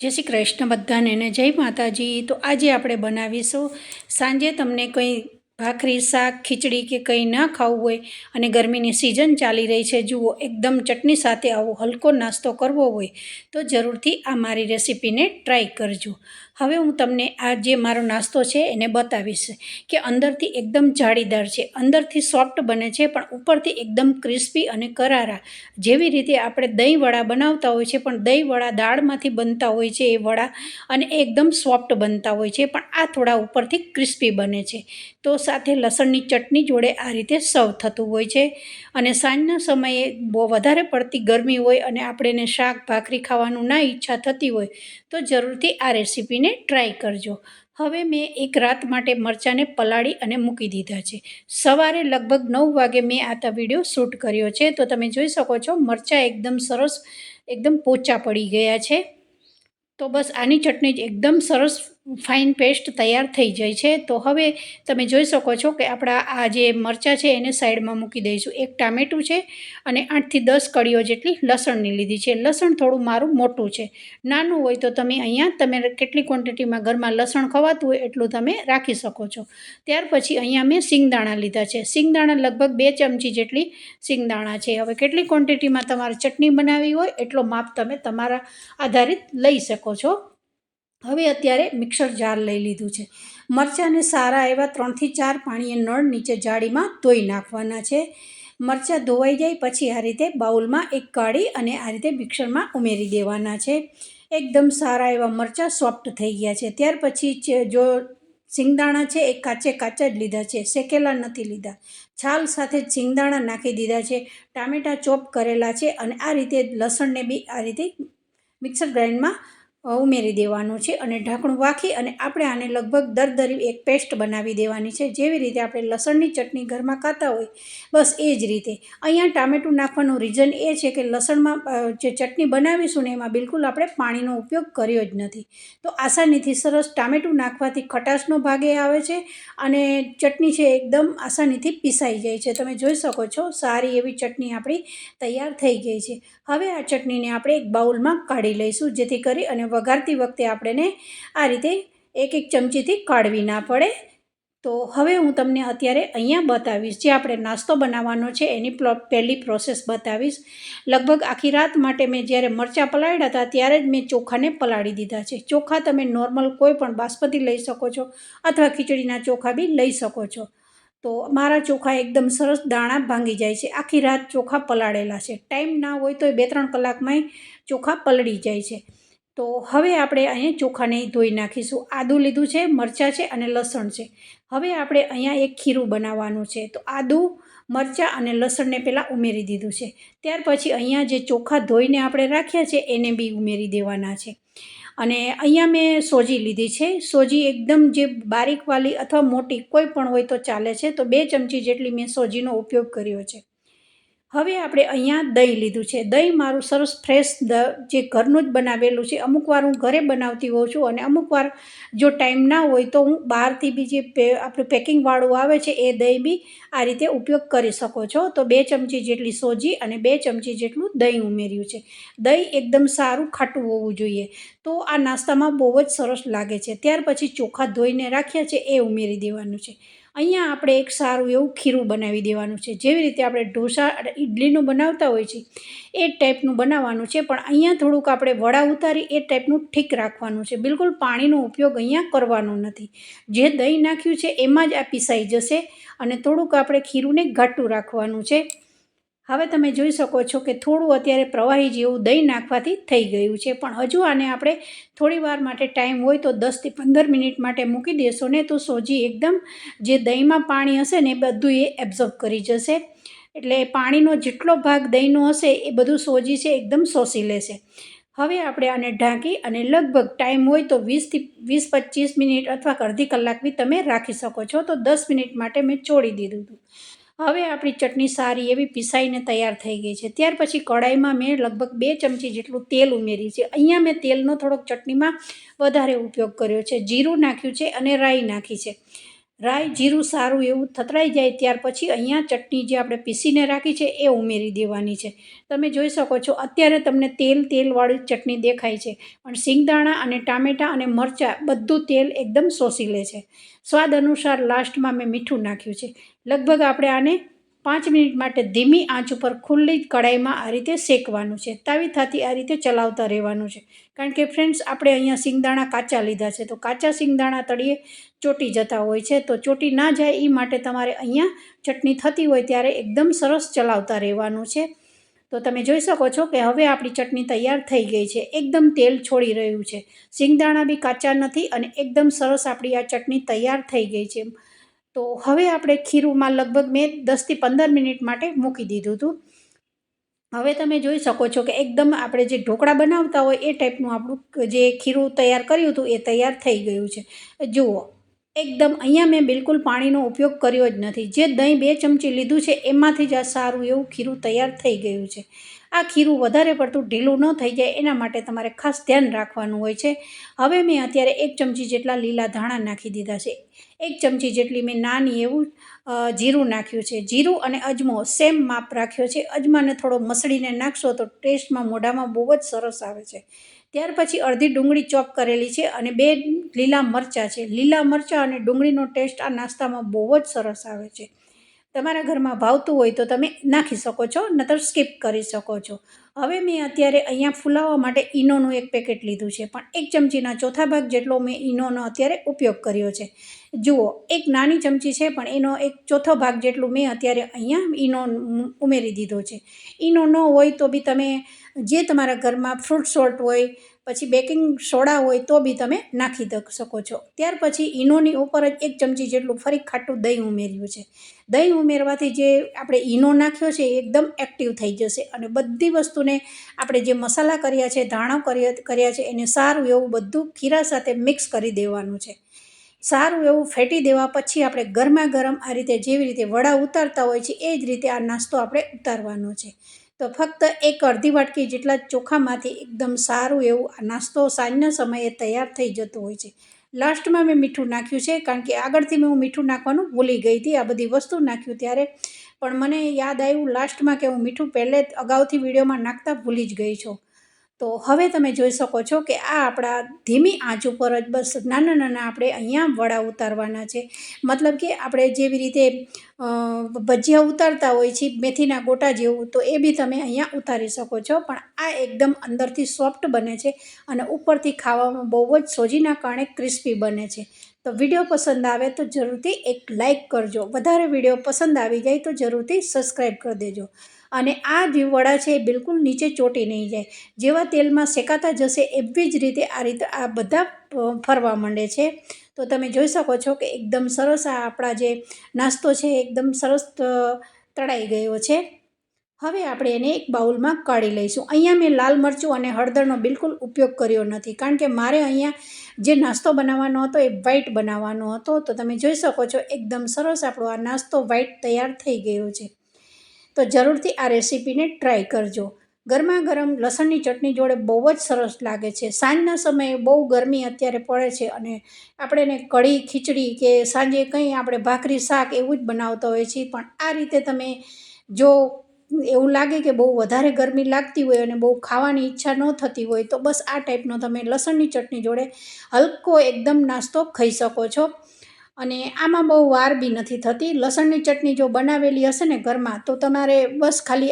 જય શ્રી કૃષ્ણ બધાને ને જય માતાજી। તો આજે આપણે બનાવીશું સાંજે તમને કંઈ ભાખરી શાક ખીચડી કે કંઈ ના ખાવું હોય અને ગરમીની સિઝન ચાલી રહી છે, જુઓ એકદમ ચટણી સાથે આવો હલકો નાસ્તો કરવો હોય તો જરૂરથી આ મારી રેસીપીને ટ્રાય કરજો। હવે હું તમને આ જે મારો નાસ્તો છે એને બતાવીશ કે અંદરથી એકદમ જાળીદાર છે, અંદરથી સોફ્ટ બને છે પણ ઉપરથી એકદમ ક્રિસ્પી અને કરારા, જેવી રીતે આપણે દહીં વડા બનાવતા હોય છે પણ દહીં વડા દાળમાંથી બનતા હોય છે એ વડા અને એકદમ સોફ્ટ બનતા હોય છે, પણ આ થોડા ઉપરથી ક્રિસ્પી બને છે। તો સાથે લસણની ચટણી જોડે આ રીતે સર્વ થતું હોય છે। અને સાંજના સમયે બહુ વધારે પડતી ગરમી હોય અને આપણે શાક ભાખરી ખાવાનું ના ઈચ્છા થતી હોય તો જરૂરથી આ રેસીપીને ટ્રાય કરજો। હવે મેં એક રાત માટે મરચાંને પલાળી અને મૂકી દીધા છે। સવારે લગભગ 9 વાગે મેં આ વિડીયો શૂટ કર્યો છે, તો તમે જોઈ શકો છો મરચાં એકદમ સરસ એકદમ પોચા પડી ગયા છે। તો બસ આની ચટણી જ એકદમ સરસ ફાઇન પેસ્ટ તૈયાર થઈ જાય છે। તો હવે તમે જોઈ શકો છો કે આપણા આ જે મરચાં છે એને સાઈડમાં મૂકી દઈશું। એક ટામેટું છે અને 8થી 10 કળીઓ જેટલી લસણની લીધી છે। લસણ થોડું મારું મોટું છે, નાનું હોય તો તમે કેટલી ક્વોન્ટિટીમાં ઘરમાં લસણ ખવાતું હોય એટલું તમે રાખી શકો છો। ત્યાર પછી અહીંયા મેં સિંગદાણા લીધા છે, સિંગદાણા લગભગ 2 ચમચી જેટલી સિંગદાણા છે। હવે કેટલી ક્વોન્ટિટીમાં તમારે ચટણી બનાવવી હોય એટલો માપ તમે તમારા આધારિત લઈ શકો છો। હવે અત્યારે મિક્સર જાર લઈ લીધું છે, મરચાંને સારા એવા 3થી 4 પાણીએ નળ નીચે જાળીમાં ધોઈ નાખવાના છે। મરચાં ધોવાઈ જાય પછી આ રીતે બાઉલમાં એક કાઢી અને આ રીતે મિક્સરમાં ઉમેરી દેવાના છે। એકદમ સારા એવા મરચાં સોફ્ટ થઈ ગયા છે। ત્યાર પછી જો સિંગદાણા છે એ કાચા જ લીધા છે, શેકેલા નથી લીધા, છાલ સાથે જ સિંગદાણા નાખી દીધા છે, ટામેટાં ચોપ કરેલા છે અને આ રીતે લસણને બી આ રીતે મિક્સર ગ્રાઇન્ડમાં ઉમેરી દેવાનું છે અને ઢાંકણું વાખી અને આપણે આને લગભગ દરદરી એક પેસ્ટ બનાવી દેવાની છે, જેવી રીતે આપણે લસણની ચટણી ઘરમાં ખાતા હોય બસ એ જ રીતે। અહીંયા ટામેટું નાખવાનું રીઝન એ છે કે લસણમાં જે ચટણી બનાવીશું ને એમાં બિલકુલ આપણે પાણીનો ઉપયોગ કર્યો જ નથી, તો આસાનીથી સરસ ટામેટું નાખવાથી ખટાશનો ભાગે આવે છે અને ચટણી છે એકદમ આસાનીથી પીસાઈ જાય છે। તમે જોઈ શકો છો સારી એવી ચટણી આપણી તૈયાર થઈ ગઈ છે। હવે આ ચટણીને આપણે એક બાઉલમાં કાઢી લઈશું, જેથી કરી અને વઘારતી વખતે આપણે આ રીતે એક ચમચીથી કાઢવી ના પડે। તો હવે હું તમને અત્યારે અહીંયા બતાવીશ, જે આપણે નાસ્તો બનાવવાનો છે એની પહેલી પ્રોસેસ બતાવીશ। લગભગ આખી રાત માટે મેં જ્યારે મરચાં પલાળ્યા હતા ત્યારે જ મેં ચોખાને પલાળી દીધા છે। ચોખા તમે નોર્મલ કોઈ પણ બાસમતી લઈ શકો છો અથવા ખીચડીના ચોખા બી લઈ શકો છો। તો મારા ચોખા એકદમ સરસ દાણા ભાંગી જાય છે, આખી રાત ચોખા પલાળેલા છે, ટાઈમ ના હોય તો 2-3 કલાકમાં ચોખા પલળી જાય છે। તો હવે આપણે અહીં ચોખાને ધોઈ નાખીશું। આદું લીધું છે, મરચાં છે અને લસણ છે। હવે આપણે અહીંયા એક ખીરું બનાવવાનું છે, તો આદું મરચાં અને લસણને પહેલાં ઉમેરી દીધું છે, ત્યાર પછી અહીંયા જે ચોખા ધોઈને આપણે રાખ્યા છે એને બી ઉમેરી દેવાના છે। અને અહીંયા મેં સોજી લીધી છે, સોજી એકદમ જે બારીકવાળી અથવા મોટી કોઈ પણ હોય તો ચાલે છે, તો 2 ચમચી જેટલી મેં સોજીનો ઉપયોગ કર્યો છે। હવે આપણે અહીંયા દહીં લીધું છે, દહીં મારું સરસ ફ્રેશ જે ઘરનું જ બનાવેલું છે। અમુક વાર હું ઘરે બનાવતી હોઉં છું અને અમુક વાર જો ટાઈમ ના હોય તો હું બહારથી બી જે આપણે પેકિંગવાળું આવે છે એ દહીં બી આ રીતે ઉપયોગ કરી શકો છો। તો 2 ચમચી જેટલી સોજી અને 2 ચમચી જેટલું દહીં ઉમેર્યું છે। દહીં એકદમ સારું ખાટું હોવું જોઈએ, તો આ નાસ્તામાં બહુ જ સરસ લાગે છે। ત્યાર પછી ચોખા ધોઈને રાખ્યા છે એ ઉમેરી દેવાનું છે। અહીંયા આપણે એક સારું એવું ખીરું બનાવી દેવાનું છે, જેવી રીતે આપણે ઢોસા અને ઇડલીનું બનાવતા હોય છે એ ટાઈપનું બનાવવાનું છે, પણ અહીંયા થોડુંક આપણે વડા ઉતારી એ ટાઈપનું ઠીક રાખવાનું છે, બિલકુલ પાણીનો ઉપયોગ અહીંયા કરવાનો નથી। જે દહીં નાખ્યું છે એમાં જ આ પીસાઈ જશે અને થોડુંક આપણે ખીરુંને ઘાટું રાખવાનું છે। હવે તમે જોઈ શકો છો કે થોડું અત્યારે પ્રવાહી જેવું દહીં નાખવાથી થઈ ગયું છે, પણ હજુ આને આપણે થોડી વાર માટે ટાઈમ હોય તો 10થી 15 મિનિટ માટે મૂકી દેશો ને તો સોજી એકદમ જે દહીંમાં પાણી હશે ને એ બધું એ એબ્ઝોર્બ કરી જશે, એટલે પાણીનો જેટલો ભાગ દહીંનો હશે એ બધું સોજી છે એકદમ શોષી લેશે। હવે આપણે આને ઢાંકી અને લગભગ ટાઈમ હોય તો 20-25 મિનિટ અથવા અડધી કલાક બી તમે રાખી શકો છો, તો 10 મિનિટ માટે મેં છોડી દીધું હતું। હવે આપણી ચટણી સારી એવી પીસાઈને તૈયાર થઈ ગઈ છે। ત્યાર પછી કઢાઈમાં મેં લગભગ 2 ચમચી જેટલું તેલ ઉમેર્યું છે। અહીંયા મેં તેલનો થોડોક ચટણીમાં વધારે ઉપયોગ કર્યો છે, જીરું નાખ્યું છે અને રાઈ નાખી છે। રાઈ જીરું સારું એવું થતરાઈ જાય ત્યાર પછી અહીંયા ચટણી જે આપણે પીસીને રાખી છે એ ઉમેરી દેવાની છે. તમે જોઈ શકો છો અત્યારે તમને તેલવાળી ચટણી દેખાય છે, પણ સિંગદાણા અને ટામેટાં અને મરચાં બધું તેલ એકદમ શોષી લે છે. સ્વાદ અનુસાર લાસ્ટમાં મેં મીઠું નાખ્યું છે. લગભગ આપણે આને 5 મિનિટ માટે ધીમી આંચ ઉપર ખુલ્લી કડાઈમાં આ રીતે શેકવાનું છે. તાવીથાથી આ રીતે ચલાવતા રહેવાનું છે, કારણ કે ફ્રેન્ડ્સ આપણે અહીંયા સિંગદાણા કાચા લીધા છે, તો કાચા સિંગદાણા તળીએ ચોંટી જતા હોય છે. તો ચોંટી ના જાય એ માટે તમારે અહીંયા ચટણી થતી હોય ત્યારે એકદમ સરસ ચલાવતા રહેવાનું છે. તો તમે જોઈ શકો છો કે હવે આપણી ચટણી તૈયાર થઈ ગઈ છે. એકદમ તેલ છોડી રહ્યું છે, સિંગદાણા બી કાચા નથી અને એકદમ સરસ આપણી આ ચટણી તૈયાર થઈ ગઈ છે. તો હવે આપણે ખીરુંમાં લગભગ મેં 10થી 15 મિનિટ માટે મૂકી દીધું હતું. હવે તમે જોઈ શકો છો કે એકદમ આપણે જે ઢોકળા બનાવતા હોય એ ટાઈપનું આપણું જે ખીરું તૈયાર કર્યું હતું એ તૈયાર થઈ ગયું છે. જુઓ, એકદમ અહીંયા મેં બિલકુલ પાણીનો ઉપયોગ કર્યો જ નથી. જે દહીં 2 ચમચી લીધું છે એમાંથી જ આ સારું એવું ખીરું તૈયાર થઈ ગયું છે. આ ખીરું વધારે પડતું ઢીલું ન થઈ જાય એના માટે તમારે ખાસ ધ્યાન રાખવાનું હોય છે. હવે મેં અત્યારે 1 ચમચી જેટલા લીલા ધાણા નાખી દીધા છે. 1 ચમચી જેટલી મેં નાની એવું જીરું નાખ્યું છે. જીરું અને અજમો સેમ માપ રાખ્યો છે. અજમાને થોડો મસળીને નાખશો તો ટેસ્ટમાં મોઢામાં બહુ જ સરસ આવે છે. ત્યાર પછી અડધી ડુંગળી ચોપ કરેલી છે અને 2 લીલા મરચાં છે. લીલા મરચાં અને ડુંગળીનો ટેસ્ટ આ નાસ્તામાં બહુ જ સરસ આવે છે. તમારા ઘરમાં ભાવતું હોય તો તમે નાખી શકો છો, નહીતર સ્કીપ કરી શકો છો. હવે મેં અત્યારે અહીંયા ફૂલાવવા માટે ઈનોનું 1 પેકેટ લીધું છે, પણ 1 ચમચીના ચોથા ભાગ જેટલો મેં ઈનોનો અત્યારે ઉપયોગ કર્યો છે. જુઓ, એક નાની ચમચી છે પણ એનો 1/4 ભાગ જેટલું મેં અત્યારે અહીંયા ઈનો ઉમેરી દીધો છે. ઈનો ન હોય તો બી તમે જે તમારા ઘરમાં ફ્રૂટ સોલ્ટ હોય, પછી બેકિંગ સોડા હોય તો બી તમે નાખી શકો છો. ત્યાર પછી ઈનોની ઉપર જ 1 ચમચી જેટલું ફરી ખાટું દહીં ઉમેર્યું છે. દહીં ઉમેરવાથી જે આપણે ઈનો નાખ્યો છે એ એકદમ એક્ટિવ થઈ જશે અને બધી વસ્તુને આપણે જે મસાલા કર્યા છે, ધાણા કર્યા છે એને સારું એવું બધું ખીરા સાથે મિક્સ કરી દેવાનું છે. સારું એવું ફેટી દેવા પછી આપણે ગરમા ગરમ આ રીતે જેવી રીતે વડા ઉતારતા હોય છે એ જ રીતે આ નાસ્તો આપણે ઉતારવાનો છે. તો ફક્ત 1 અડધી વાટકી જેટલા ચોખામાંથી એકદમ સારું એવું આ નાસ્તો સાંજના સમયે તૈયાર થઈ જતો હોય છે. લાસ્ટમાં મેં મીઠું નાખ્યું છે, કારણ કે આગળથી હું મીઠું નાખવાનું ભૂલી ગઈ હતી. આ બધી વસ્તુ નાખ્યું ત્યારે પણ મને યાદ આવ્યું લાસ્ટમાં કે હું મીઠું પહેલે અગાઉથી વિડીયોમાં નાખતા ભૂલી જ ગઈ છું. તો હવે તમે જોઈ શકો છો કે આ આપણા ધીમી આંચ ઉપર જ બસ નાના આપણે અહીંયા વડા ઉતારવાના છે. મતલબ કે આપણે જેવી રીતે ભજીયા ઉતારતા હોય છે મેથીના ગોટા જેવું, તો એ બી તમે અહીંયા ઉતારી શકો છો. પણ આ એકદમ અંદરથી સોફ્ટ બને છે અને ઉપરથી ખાવામાં બહુ જ સોજીના કારણે ક્રિસ્પી બને છે. તો વિડીયો પસંદ આવે તો જરૂરથી એક લાઇક કરજો. વધારે વિડીયો પસંદ આવી જાય તો જરૂરથી સબસ્ક્રાઈબ કરી દેજો. અને આ જે વડા છે એ બિલકુલ નીચે ચોંટી નહીં જાય. જેવા તેલમાં શેકાતા જશે એવી જ રીતે આ બધા ફરવા માંડે છે. તો તમે જોઈ શકો છો કે એકદમ સરસ આ આપણા જે નાસ્તો છે એકદમ સરસ તળાઈ ગયો છે. હવે આપણે એને એક બાઉલમાં કાઢી લઈશું. અહીંયા મેં લાલ મરચું અને હળદરનો બિલકુલ ઉપયોગ કર્યો નથી, કારણ કે મારે અહીંયા જે નાસ્તો બનાવવાનો હતો એ વ્હાઈટ બનાવવાનો હતો. તો તમે જોઈ શકો છો એકદમ સરસ આપણો આ નાસ્તો વ્હાઈટ તૈયાર થઈ ગયો છે. તો જરૂરથી આ રેસીપીને ટ્રાય કરજો. ગરમા ગરમ લસણની ચટણી જોડે બહુ જ સરસ લાગે છે. સાંજના સમયે બહુ ગરમી અત્યારે પડે છે અને આપણે એને કઢી ખીચડી કે સાંજે કંઈ આપણે ભાખરી શાક એવું જ બનાવતા હોઈએ છીએ. પણ આ રીતે તમે જો એવું લાગે કે બહુ વધારે ગરમી લાગતી હોય અને બહુ ખાવાની ઈચ્છા ન થતી હોય તો બસ આ ટાઈપનો તમે લસણની ચટણી જોડે હલકો એકદમ નાસ્તો ખાઈ શકો છો. અને આમાં બહુ વાર બી નથી થતી. લસણની ચટણી જો બનાવેલી હશે ને ઘરમાં તો તમારે બસ ખાલી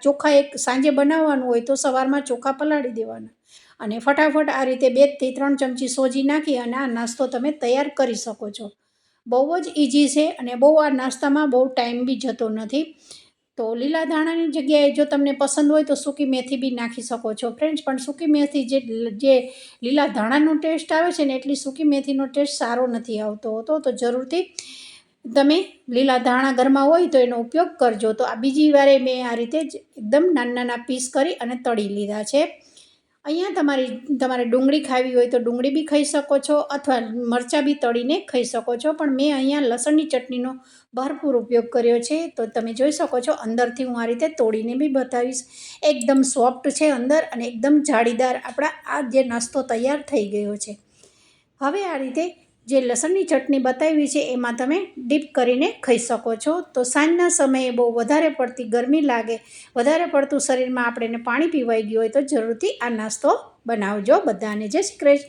ચોખા એક સાંજે બનાવવાનું હોય તો સવારમાં ચોખા પલાળી દેવાના અને ફટાફટ આ રીતે 2 થી 3 ચમચી સોજી નાખી અને આ નાસ્તો તમે તૈયાર કરી શકો છો. બહુ જ ઇઝી છે અને બહુ આ નાસ્તામાં બહુ ટાઈમ બી જતો નથી. તો લીલા ધાણાની જગ્યાએ જો તમને પસંદ હોય તો સૂકી મેથી બી નાખી શકો છો ફ્રેન્ડ્સ. પણ સૂકી મેથી જે લીલા ધાણાનો ટેસ્ટ આવે છે ને એટલી સૂકી મેથીનો ટેસ્ટ સારો નથી આવતો હોતો. તો જરૂરથી તમે લીલા ધાણા ઘરમાં હોય તો એનો ઉપયોગ કરજો. તો આ બીજી વારે મેં આ રીતે જ એકદમ નાના પીસ કરી અને તળી લીધા છે. અહીંયા તમારે ડુંગળી ખાવી હોય તો ડુંગળી બી ખાઈ શકો છો અથવા મરચાં બી તળીને ખાઈ શકો છો. પણ મેં અહીંયા લસણની ચટણીનો ભરપૂર ઉપયોગ કર્યો છે. તો તમે જોઈ શકો છો અંદરથી હું આ રીતે તોડીને બી બતાવીશ. એકદમ સોફ્ટ છે અંદર અને એકદમ જાળીદાર આપણા આ જે નાસ્તો તૈયાર થઈ ગયો છે. હવે આ રીતે જે લસણની ચટણી બતાવી છે એમાં તમે ડીપ કરીને ખાઈ શકો છો. તો સાંજના સમયે બહુ વધારે પડતી ગરમી લાગે, વધારે પડતું શરીરમાં આપણને પાણી પીવાઈ ગયું હોય તો જરૂરથી આ નાસ્તો બનાવજો. બધાને જય શ્રી કૃષ્ણ.